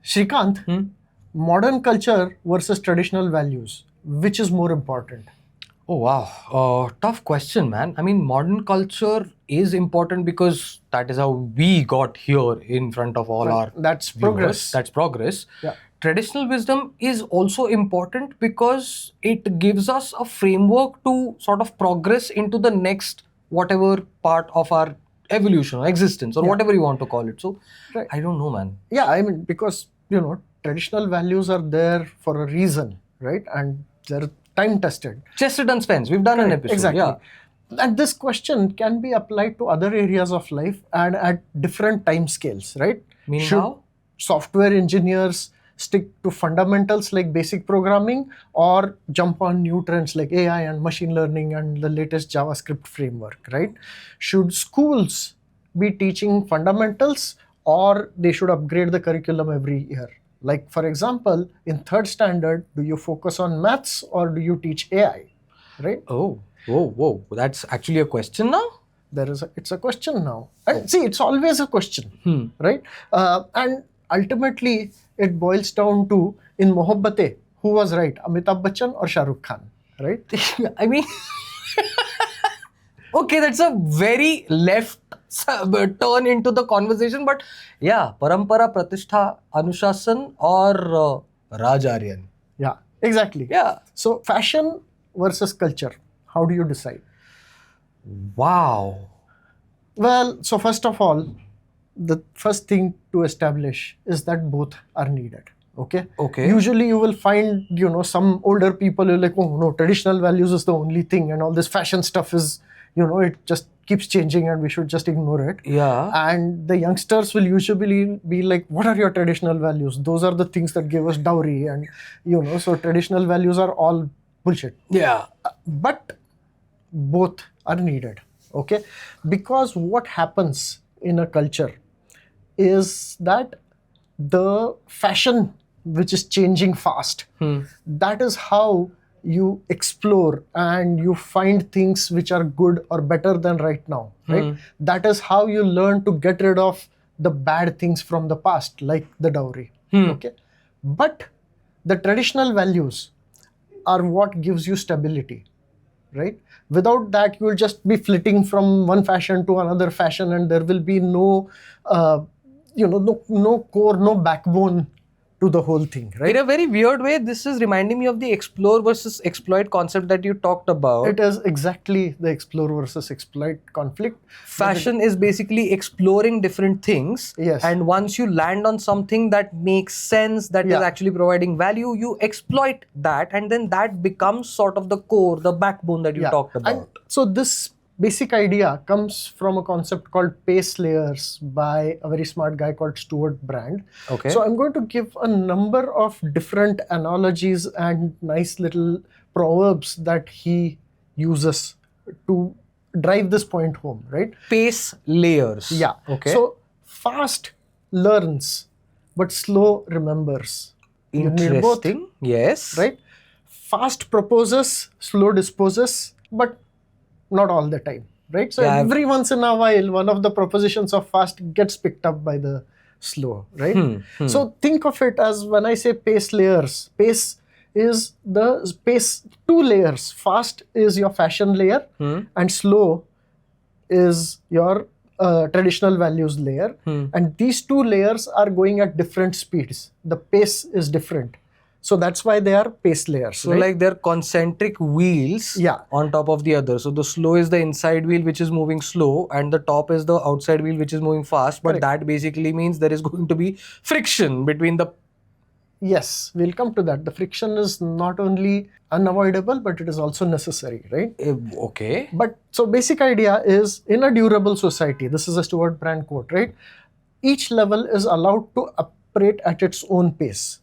Shrikant, modern culture versus traditional values, which is more important? Oh wow, tough question, man. I mean, modern culture is important because that is how we got here in front of all our That's viewers. progress. That's progress. Yeah. Traditional wisdom is also important because it gives us a framework to sort of progress into the next whatever part of our evolution or existence or whatever you want to call it. So, Right. I don't know, man. Yeah, I mean, because, traditional values are there for a reason, right? And they're time tested. Chested and Spence, we've done an episode. Exactly. Yeah. And this question can be applied to other areas of life and at different time scales, right? Meaning Should how? software engineers stick to fundamentals like basic programming or jump on new trends like AI and machine learning and the latest JavaScript framework, right? Should schools be teaching fundamentals or they should upgrade the curriculum every year? Like, for example, in third standard, do you focus on maths or do you teach AI, right? Oh, whoa. That's actually a question now? It's a question now, and see, it's always a question, right? And ultimately it boils down to, in Mohabbatein, who was right, Amitabh Bachchan or Shah Rukh Khan, right? I mean, okay, that's a very left turn into the conversation, but yeah, Parampara, Pratishtha, Anushasan or Raj Aryan. Yeah, exactly. Yeah. So fashion versus culture, how do you decide? Wow. Well, so first of all, the first thing to establish is that both are needed. Okay. Usually you will find, some older people who are like, oh no, traditional values is the only thing, and all this fashion stuff is, it just keeps changing and we should just ignore it. Yeah. And the youngsters will usually be like, what are your traditional values? Those are the things that give us dowry, and so traditional values are all bullshit. Yeah. But both are needed. Okay. Because what happens in a culture is that the fashion, which is changing fast, that is how you explore and you find things which are good or better than right now, right? That is how you learn to get rid of the bad things from the past, like the dowry. Okay. But the traditional values are what gives you stability, right? Without that, you will just be flitting from one fashion to another fashion, and there will be no core, no backbone to the whole thing, right? In a very weird way, this is reminding me of the explore versus exploit concept that you talked about. It is exactly the explore versus exploit conflict. Fashion is basically exploring different things. Yes. And once you land on something that makes sense, that is actually providing value, you exploit that, and then that becomes sort of the core, the backbone that you talked about. And so this basic idea comes from a concept called pace layers by a very smart guy called Stewart Brand. Okay. So I'm going to give a number of different analogies and nice little proverbs that he uses to drive this point home, right? Pace layers. Yeah. Okay. So fast learns, but slow remembers. You need both, interesting. Yes. right? Fast proposes, slow disposes, but not all the time, right? So every once in a while, one of the propositions of fast gets picked up by the slow, right? So think of it as, when I say pace layers, pace is the pace, two layers. Fast is your fashion layer, and slow is your traditional values layer. And these two layers are going at different speeds. The pace is different. So that's why they are pace layers. So right? like they're concentric wheels on top of the other. So the slow is the inside wheel which is moving slow, and the top is the outside wheel which is moving fast. But that basically means there is going to be friction between the... Yes, we'll come to that. The friction is not only unavoidable, but it is also necessary, right? Okay. But so basic idea is, in a durable society, this is a Stewart Brand quote, right? Each level is allowed to operate at its own pace,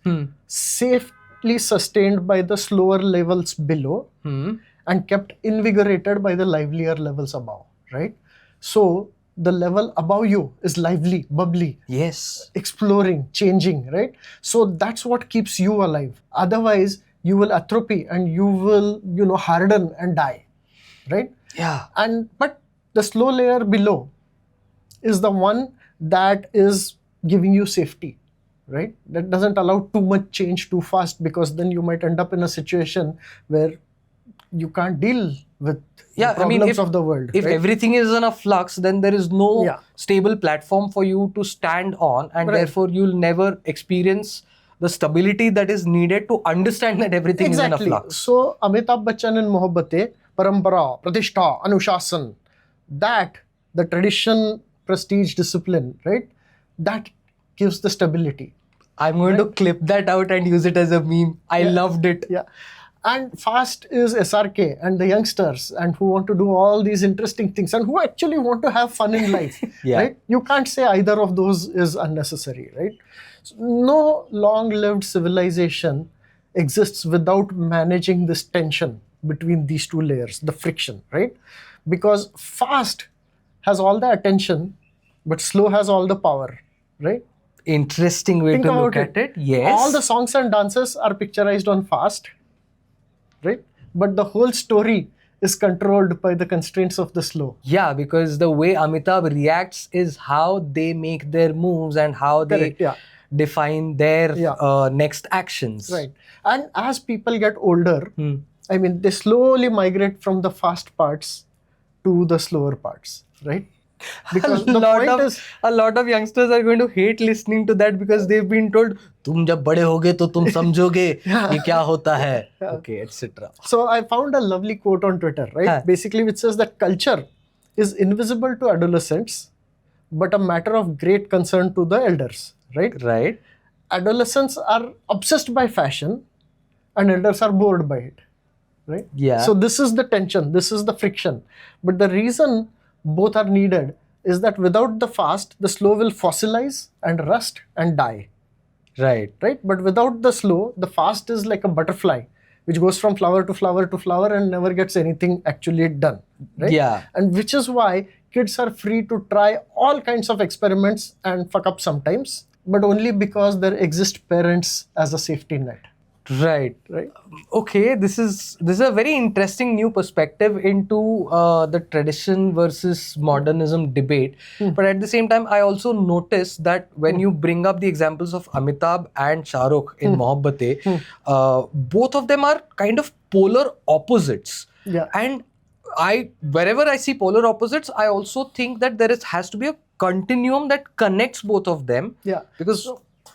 safely sustained by the slower levels below, and kept invigorated by the livelier levels above, right? So the level above you is lively, bubbly, Yes. exploring, changing, right? So that's what keeps you alive. Otherwise, you will atrophy and you will, harden and die, right? Yeah. But the slow layer below is the one that is giving you safety, right? That doesn't allow too much change too fast, because then you might end up in a situation where you can't deal with the problems of the world. If right? everything is in a flux, then there is no Yeah. stable platform for you to stand on, and Right. therefore you'll never experience the stability that is needed to understand that everything is in a flux. So Amitabh Bachchan in Mohabbatein, Parampara, Pratishtha, Anushasan, that the tradition, prestige, discipline, right? That gives the stability. I'm going to clip that out and use it as a meme. I loved it. Yeah. And fast is SRK and the youngsters, and who want to do all these interesting things and who actually want to have fun in life. Yeah. Right? You can't say either of those is unnecessary, right? So no long-lived civilization exists without managing this tension between these two layers, the friction, right? Because fast has all the attention, but slow has all the power, right? Interesting way Think to about look at it. Yes. All the songs and dances are picturized on fast, right? But the whole story is controlled by the constraints of the slow. Yeah, because the way Amitabh reacts is how they make their moves and how they Correct, yeah. define their Yeah. next actions. Right. And as people get older, I mean, they slowly migrate from the fast parts to the slower parts, right? Because the point is, a lot of youngsters are going to hate listening to that because they've been told, "तुम जब बड़े होगे तो तुम समझोगे ये क्या होता है." Okay, etc. So I found a lovely quote on Twitter, right? Basically, which says that culture is invisible to adolescents, but a matter of great concern to the elders, right? Right. Adolescents are obsessed by fashion, and elders are bored by it, right? Yeah. So this is the tension, this is the friction. But the reason both are needed is that without the fast, the slow will fossilize and rust and die. Right. Right? But without the slow, the fast is like a butterfly, which goes from flower to flower to flower and never gets anything actually done. Right? Yeah. And which is why kids are free to try all kinds of experiments and fuck up sometimes, but only because there exist parents as a safety net. Right. Right. Okay, this is a very interesting new perspective into the tradition versus modernism debate. But at the same time, I also noticed that when you bring up the examples of Amitabh and Shah Rukh in Mohabbatein, both of them are kind of polar opposites. Yeah. And wherever I see polar opposites, I also think that has to be a continuum that connects both of them. Yeah. Because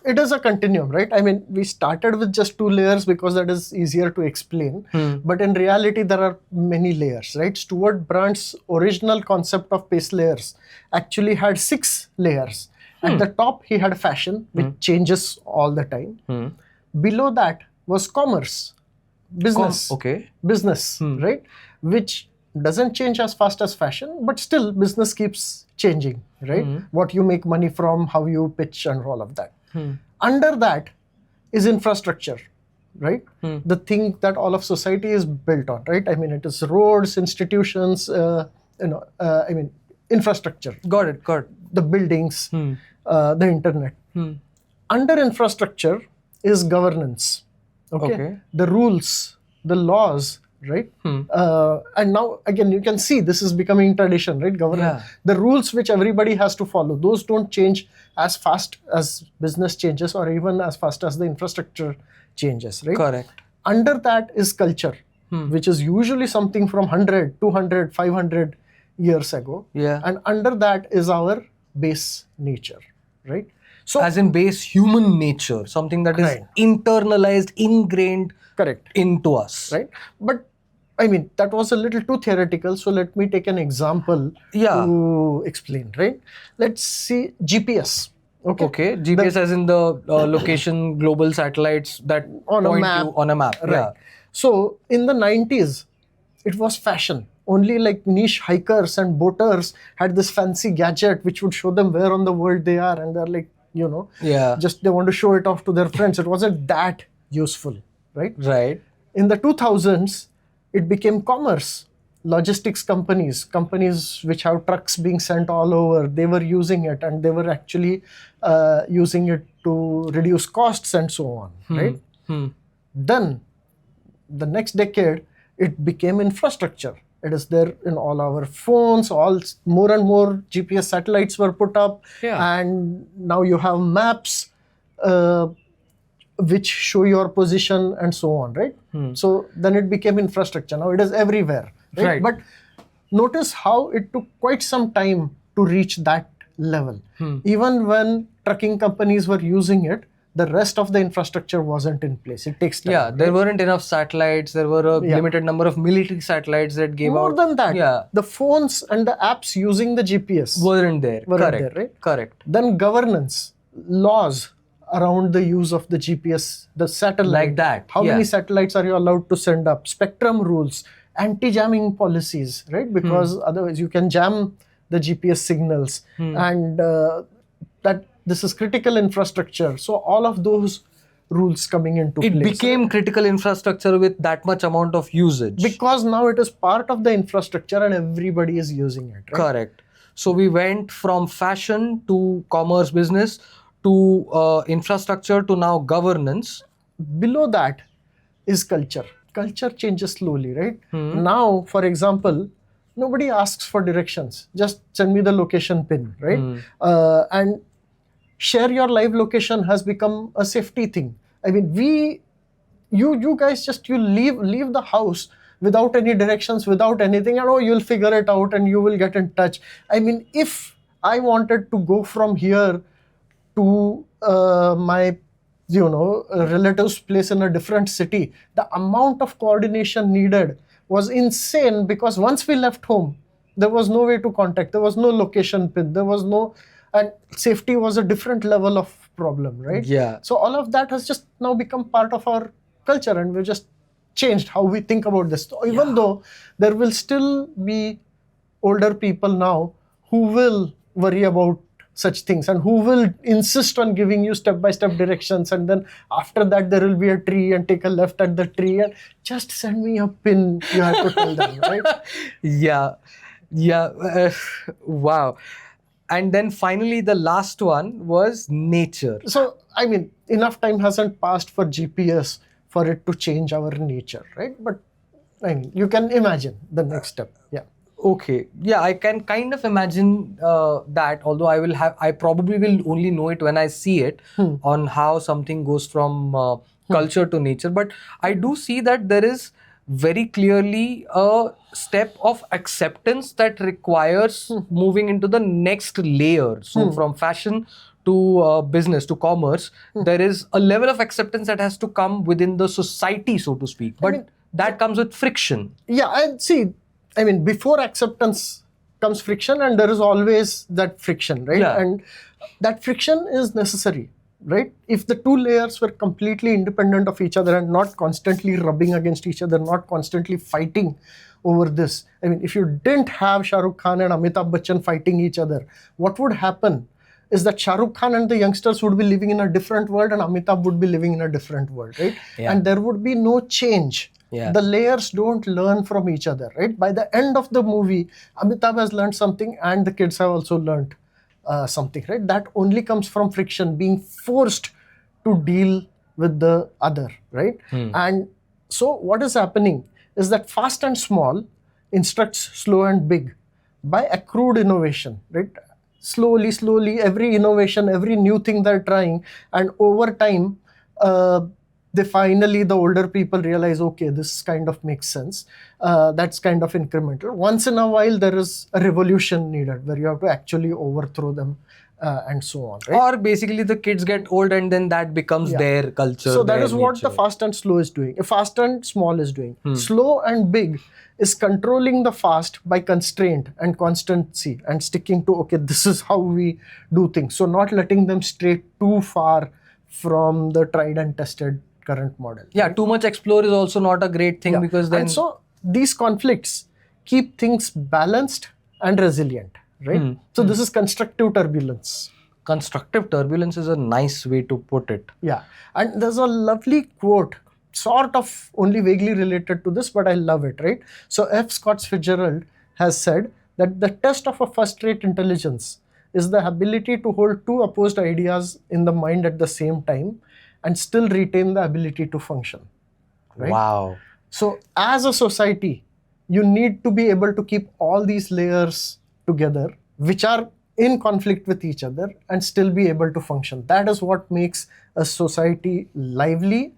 it is a continuum, right? I mean, we started with just 2 layers because that is easier to explain. But in reality, there are many layers, right? Stewart Brand's original concept of base layers actually had 6 layers. At the top, he had fashion, which changes all the time. Below that was commerce, business. Business, right? Which doesn't change as fast as fashion, but still business keeps changing, right? What you make money from, how you pitch and all of that. Under that is infrastructure, right? The thing that all of society is built on, right? I mean, it is roads, institutions, infrastructure. Got it. The buildings, the internet. Under infrastructure is governance, okay? The rules, the laws, right? And now again, you can see this is becoming tradition, right? Governance. The rules which everybody has to follow, those don't change as fast as business changes or even as fast as the infrastructure changes, right? Correct. Under that is culture, which is usually something from 100, 200, 500 years ago. Yeah. And under that is our base nature, right? So, as in base human nature, something that is internalized, ingrained into us. Right. But I mean, that was a little too theoretical. So let me take an example to explain, right? Let's see GPS. Okay. GPS as in the location, global satellites that on point a map. you on a map. Right. Yeah. So in the 90s, it was fashion. Only like niche hikers and boaters had this fancy gadget which would show them where on the world they are. And they're like, just they want to show it off to their friends. It wasn't that useful, right? Right. In the 2000s, it became commerce. Logistics companies which have trucks being sent all over, they were using it, and they were actually using it to reduce costs and so on, right? Then, the next decade, it became infrastructure. It is there in all our phones, more and more GPS satellites were put up, and now you have maps. which show your position and so on, right? So then it became infrastructure. Now it is everywhere, right? Right. But notice how it took quite some time to reach that level. Even when trucking companies were using it, the rest of the infrastructure wasn't in place. It takes time. Yeah, there weren't enough satellites. There were a Yeah. limited number of military satellites that gave More out. than that, Yeah, the phones and the apps using the GPS weren't there. weren't Correct. there, right? Correct. Then governance, laws around the use of the GPS, the satellite. Like that, How yeah. many satellites are you allowed to send up? Spectrum rules, anti-jamming policies, right? Because otherwise you can jam the GPS signals, and that this is critical infrastructure. So all of those rules coming into It place. became critical infrastructure with that much amount of usage. Because now it is part of the infrastructure and everybody is using it, right? Correct. So we went from fashion to commerce business to infrastructure to now governance. Below that is culture. Culture changes slowly, right? Now, for example, nobody asks for directions. Just send me the location pin, right? And share your live location has become a safety thing. I mean, you guys just you leave the house without any directions, without anything, and oh, you'll figure it out and you will get in touch. I mean, if I wanted to go from here to my relative's place in a different city, the amount of coordination needed was insane, because once we left home, there was no way to contact, there was no location pin, there was no, and safety was a different level of problem, right? Yeah. So all of that has just now become part of our culture, and we've just changed how we think about this. So even though there will still be older people now who will worry about such things and who will insist on giving you step-by-step directions, and then after that there will be a tree and take a left at the tree and just send me a pin, you have to tell them, right? Yeah. Wow. And then finally the last one was nature. So I mean, enough time hasn't passed for GPS for it to change our nature, right? But I mean, you can imagine the next step. Yeah. Okay. Yeah, I can kind of imagine that, although I probably will only know it when I see it on how something goes from culture to nature. But I do see that there is very clearly a step of acceptance that requires moving into the next layer. So from fashion to business to commerce, there is a level of acceptance that has to come within the society, so to speak. But that comes with friction. Yeah, and see, I mean, before acceptance comes friction, and there is always that friction, right? Yeah. And that friction is necessary, right? If the two layers were completely independent of each other and not constantly rubbing against each other, not constantly fighting over this. I mean, if you didn't have Shah Rukh Khan and Amitabh Bachchan fighting each other, what would happen is that Shah Rukh Khan and the youngsters would be living in a different world and Amitabh would be living in a different world, right? Yeah. And there would be no change. Yeah. The layers don't learn from each other, right? By the end of the movie, Amitabh has learned something and the kids have also learned something, right? That only comes from friction, being forced to deal with the other, right? And so what is happening is that fast and small instructs slow and big by accrued innovation, right? Slowly, every innovation, every new thing they're trying, and over time, the older people realize, okay, this kind of makes sense. That's kind of incremental. Once in a while, there is a revolution needed where you have to actually overthrow them and so on, right? Or basically the kids get old and then that becomes their culture. So that their is what the nature. fast and slow is doing. Fast and small is doing. Slow and big is controlling the fast by constraint and constancy and sticking to, okay, this is how we do things. So not letting them stray too far from the tried and tested current model. Yeah, too much explore is also not a great thing because then... And so these conflicts keep things balanced and resilient, right? So this is constructive turbulence. Constructive turbulence is a nice way to put it. Yeah. And there's a lovely quote, sort of only vaguely related to this, but I love it, right? So F. Scott Fitzgerald has said that the test of a first-rate intelligence is the ability to hold two opposed ideas in the mind at the same time and still retain the ability to function. Right? Wow. So as a society, you need to be able to keep all these layers together, which are in conflict with each other and still be able to function. That is what makes a society lively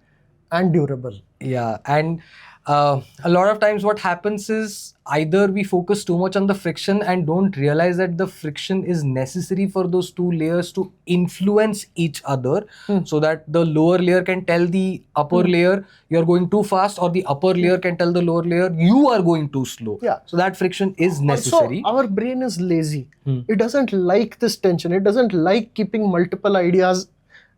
and durable. Yeah, and a lot of times what happens is either we focus too much on the friction and don't realize that the friction is necessary for those two layers to influence each other, so that the lower layer can tell the upper layer you're going too fast, or the upper layer can tell the lower layer you are going too slow. Yeah. So that friction is necessary. Also, our brain is lazy. It doesn't like this tension. It doesn't like keeping multiple ideas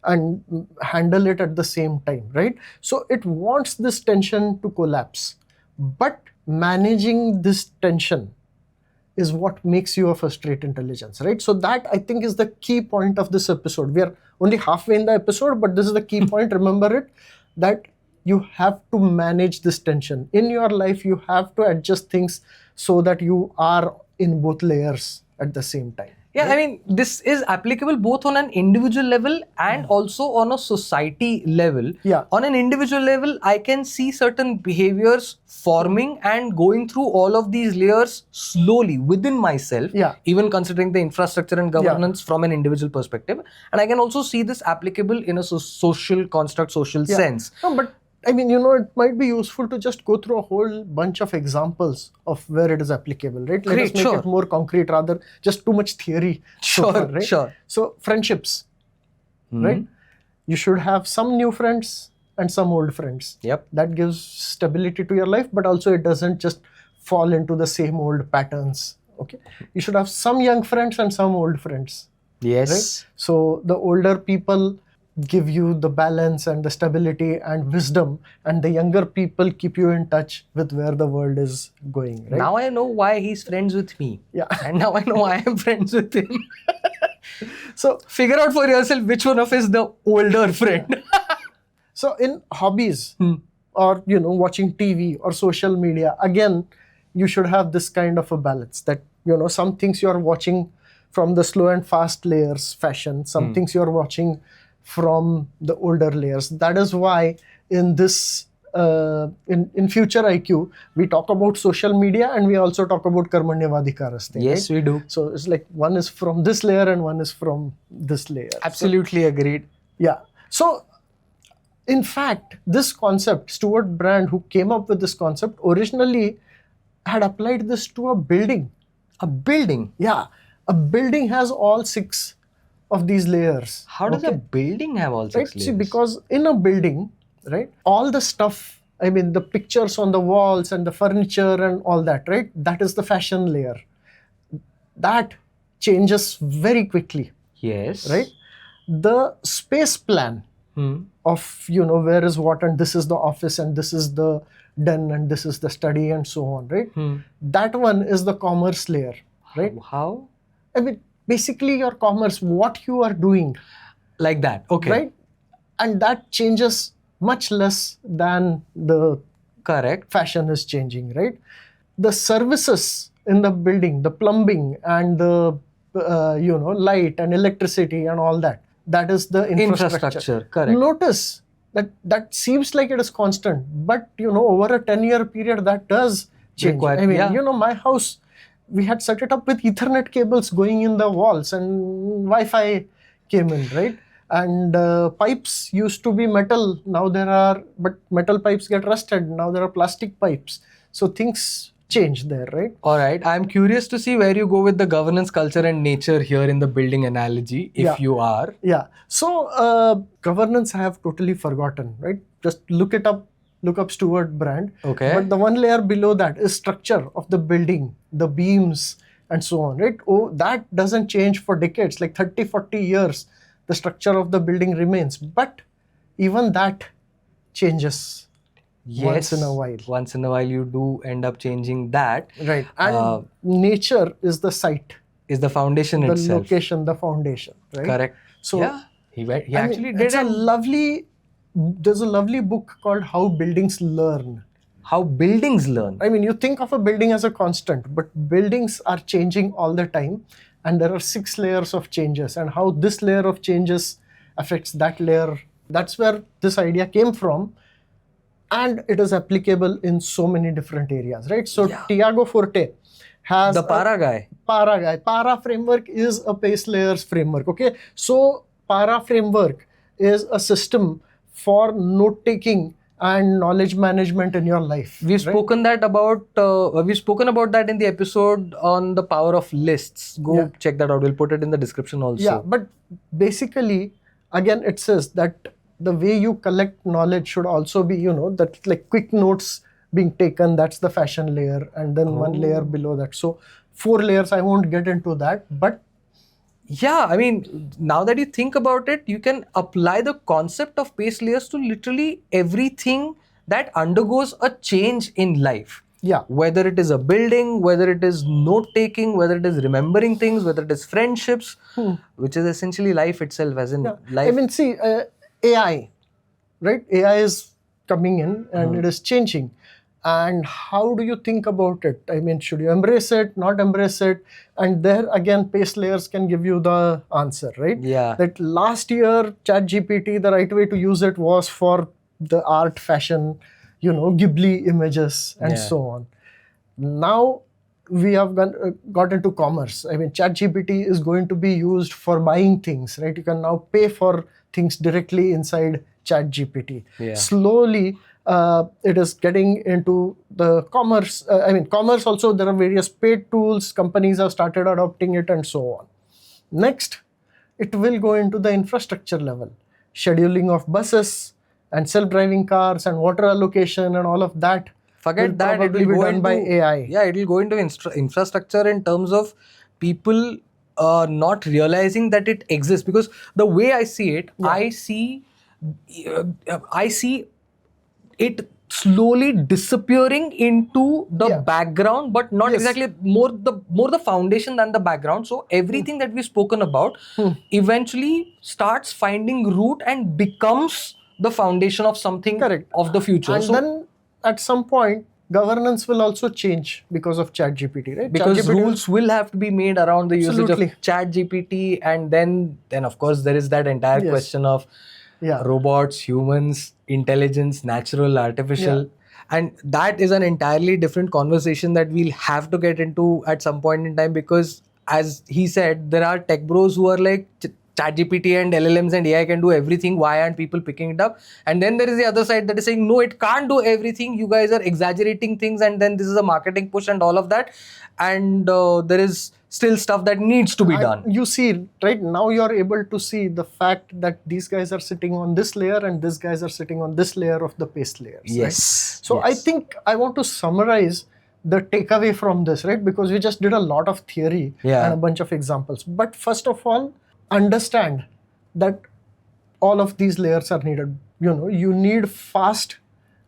and handle it at the same time, right? So it wants this tension to collapse. But managing this tension is what makes you a first-rate intelligence, right? So that, I think, is the key point of this episode. We are only halfway in the episode, but this is the key point. Remember it, that you have to manage this tension. In your life, you have to adjust things so that you are in both layers at the same time. Yeah, I mean, this is applicable both on an individual level and also on a society level. Yeah. On an individual level, I can see certain behaviors forming and going through all of these layers slowly within myself, Yeah. even considering the infrastructure and governance from an individual perspective. And I can also see this applicable in a social construct, social sense. No, but I mean, it might be useful to just go through a whole bunch of examples of where it is applicable, right? Let us Great, make sure. it more concrete, rather just too much theory. So far, right? Sure. So friendships, right? You should have some new friends and some old friends. Yep. That gives stability to your life, but also it doesn't just fall into the same old patterns. Okay. You should have some young friends and some old friends. Yes. Right? So the older people give you the balance and the stability and wisdom, and the younger people keep you in touch with where the world is going, right? Now I know why he's friends with me. Yeah. And now I know I am friends with him. So Figure out for yourself which one of is the older friend. So in hobbies or watching TV or social media, again, you should have this kind of a balance that some things you are watching from the slow and fast layers fashion, some things you are watching from the older layers. That is why in this in FutureIQ we talk about social media and we also talk about Karmanyavadhikarasthi. Yes, right? we do. So it's like one is from this layer and one is from this layer. Absolutely agreed. Yeah. So, in fact, this concept, Stewart Brand, who came up with this concept, originally had applied this to a building. A building. Yeah. A building has all 6 of these layers. How does a building have all 6 Right? layers? See, because in a building, right, all the stuff, I mean, the pictures on the walls and the furniture and all that, right, that is the fashion layer. That changes very quickly. Yes. Right? The space plan of where is what and this is the office and this is the den and this is the study and so on, right? That one is the commerce layer, right? How? I mean, basically your commerce, what you are doing, Like that. Okay. right? And that changes much less than the Correct. fashion is changing, right? The services in the building, the plumbing and the light and electricity and all that, that is the infrastructure. Correct. Notice that seems like it is constant, but over a 10-year period that does change. Required, I mean, yeah. my house, we had set it up with Ethernet cables going in the walls and Wi-Fi came in, right? And pipes used to be metal. Now but metal pipes get rusted. Now there are plastic pipes. So things change there, right? All right. I'm curious to see where you go with the governance, culture, and nature here in the building analogy, if you are. Yeah. So governance I have totally forgotten, right? Just look up Stewart Brand. Okay. But the one layer below that is structure of the building, the beams and so on, right? Oh, that doesn't change for decades, like 30, 40 years. The structure of the building remains. But even that changes once in a while. Once in a while, you do end up changing that. Right. And nature is the site, Is the foundation the itself. location, the foundation, right? Correct. So yeah, he I actually mean, did it's there's a lovely book called How Buildings Learn. How buildings learn. I mean, you think of a building as a constant, but buildings are changing all the time. And there are 6 layers of changes, and how this layer of changes affects that layer. That's where this idea came from. And it is applicable in so many different areas, right? So Tiago Forte has The Para guy. Para guy. Para framework is a base layers framework. Okay, so Para framework is a system for note taking and knowledge management in your life. We've right? spoken about that in the episode on the power of lists. Go Yeah. check that out. We'll put it in the description also. Yeah, but basically, again, it says that the way you collect knowledge should also be, that like quick notes being taken, that's the fashion layer, and then one layer below that. So 4 layers, I won't get into that, but Yeah, I mean, now that you think about it, you can apply the concept of base layers to literally everything that undergoes a change in life. yeah, Whether it is a building, whether it is note taking, whether it is remembering things, whether it is friendships, which is essentially life itself, as in yeah. life. I mean, see, AI, right? AI is coming in and it is changing. And how do you think about it? I mean, should you embrace it, not embrace it? And there again, pace layers can give you the answer, right? Yeah. That last year, ChatGPT, the right way to use it was for the art, fashion, Ghibli images, and Yeah. so on. Now we have got into commerce. I mean, ChatGPT is going to be used for buying things, right? You can now pay for things directly inside ChatGPT. Yeah. Slowly, it is getting into the commerce. Commerce also, there are various paid tools. Companies have started adopting it and so on. Next, it will go into the infrastructure level. Scheduling of buses and self-driving cars and water allocation and all of that. Forget will that, it probably will be go done into by AI. Yeah, it will go into infrastructure in terms of people not realizing that it exists. Because the way I see it, I see it slowly disappearing into the Yeah. background, but not Yes. exactly, more the foundation than the background. So everything that we've spoken about eventually starts finding root and becomes the foundation of something Correct. of the future. And So then at some point, governance will also change because of ChatGPT, right? because ChatGPT rules will have to be made around the usage Absolutely. of ChatGPT, and then of course there is that entire Yes. question of Yeah. robots, humans, intelligence, natural, artificial, and that is an entirely different conversation that we'll have to get into at some point in time. Because as he said, there are tech bros who are like, ChatGPT and LLMs and AI can do everything. Why aren't people picking it up? And then there is the other side that is saying, no, it can't do everything. You guys are exaggerating things, and then this is a marketing push and all of that. And there is still stuff that needs to be done. You see, right now you're able to see the fact that these guys are sitting on this layer and these guys are sitting on this layer of the paste layers. Yes. Right? So Yes. I think I want to summarize the takeaway from this, right? Because we just did a lot of theory Yeah. and a bunch of examples. But first of all, understand that all of these layers are needed. You need fast,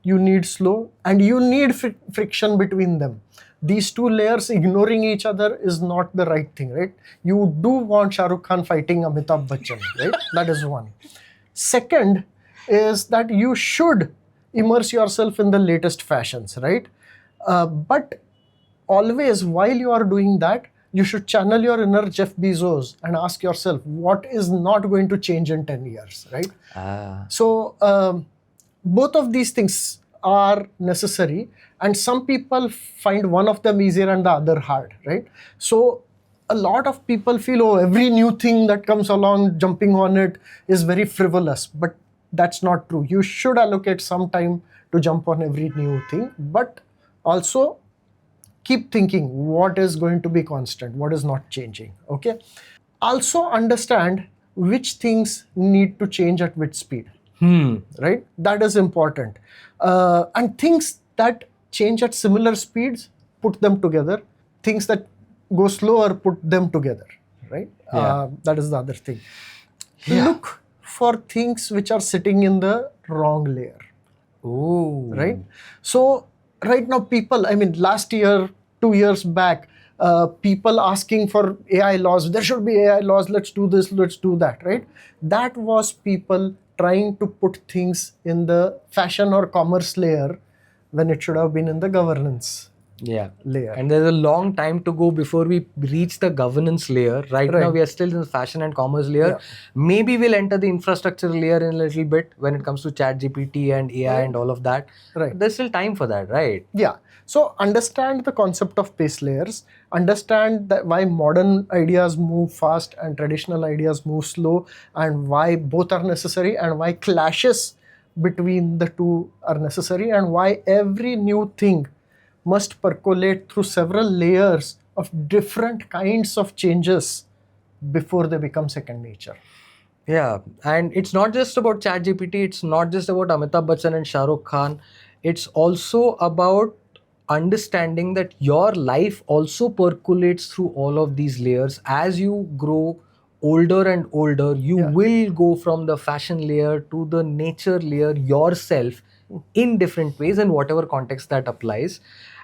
you need slow, and you need friction between them. These two layers ignoring each other is not the right thing, right? You do want Shah Rukh Khan fighting Amitabh Bachchan, right? That is one. Second is that you should immerse yourself in the latest fashions, right? But always, while you are doing that, you should channel your inner Jeff Bezos and ask yourself, what is not going to change in 10 years, right? So both of these things are necessary, and some people find one of them easier and the other hard, right? So a lot of people feel, oh, every new thing that comes along, jumping on it is very frivolous, but that's not true. You should allocate some time to jump on every new thing, but also keep thinking what is going to be constant, what is not changing, okay? Also understand which things need to change at which speed, right? That is important. And things that change at similar speeds, put them together. Things that go slower, put them together, right? Yeah. That is the other thing. Yeah. Look for things which are sitting in the wrong layer. Ooh. Right? So right now people, last year, 2 years back, people asking for AI laws, there should be AI laws, let's do this, let's do that, right? That was people trying to put things in the fashion or commerce layer when it should have been in the governance Yeah. layer. And there's a long time to go before we reach the governance layer. Right now, Right. we are still in the fashion and commerce layer. Yeah. Maybe we'll enter the infrastructure layer in a little bit when it comes to chat GPT and AI and all of that. Right. But there's still time for that, right? Yeah. So understand the concept of base layers. Understand that why modern ideas move fast and traditional ideas move slow, and why both are necessary, and why clashes between the two are necessary, and why every new thing must percolate through several layers of different kinds of changes before they become second nature. Yeah, and it's not just about ChatGPT, it's not just about Amitabh Bachchan and Shah Rukh Khan. It's also about understanding that your life also percolates through all of these layers. As you grow older and older, you Yeah. will go from the fashion layer to the nature layer yourself in different ways in whatever context that applies.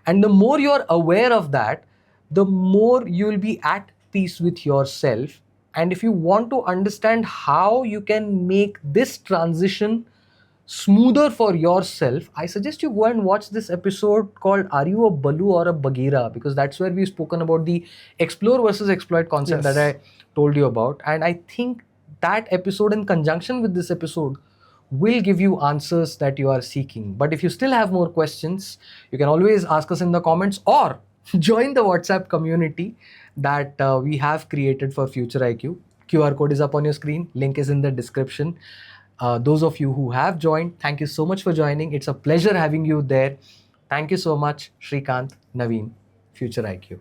And the more you're aware of that, the more you'll be at peace with yourself. And if you want to understand how you can make this transition smoother for yourself, I suggest you go and watch this episode called Are You a Balu or a Bagheera? Because that's where we've spoken about the explore versus exploit concept Yes. that I told you about. And I think that episode, in conjunction with this episode, will give you answers that you are seeking. But if you still have more questions, you can always ask us in the comments or join the WhatsApp community that we have created for Future IQ. QR code is up on your screen, link is in the description. Those of you who have joined, thank you so much for joining. It's a pleasure having you there. Thank you so much, Shrikant, Naveen, Future IQ.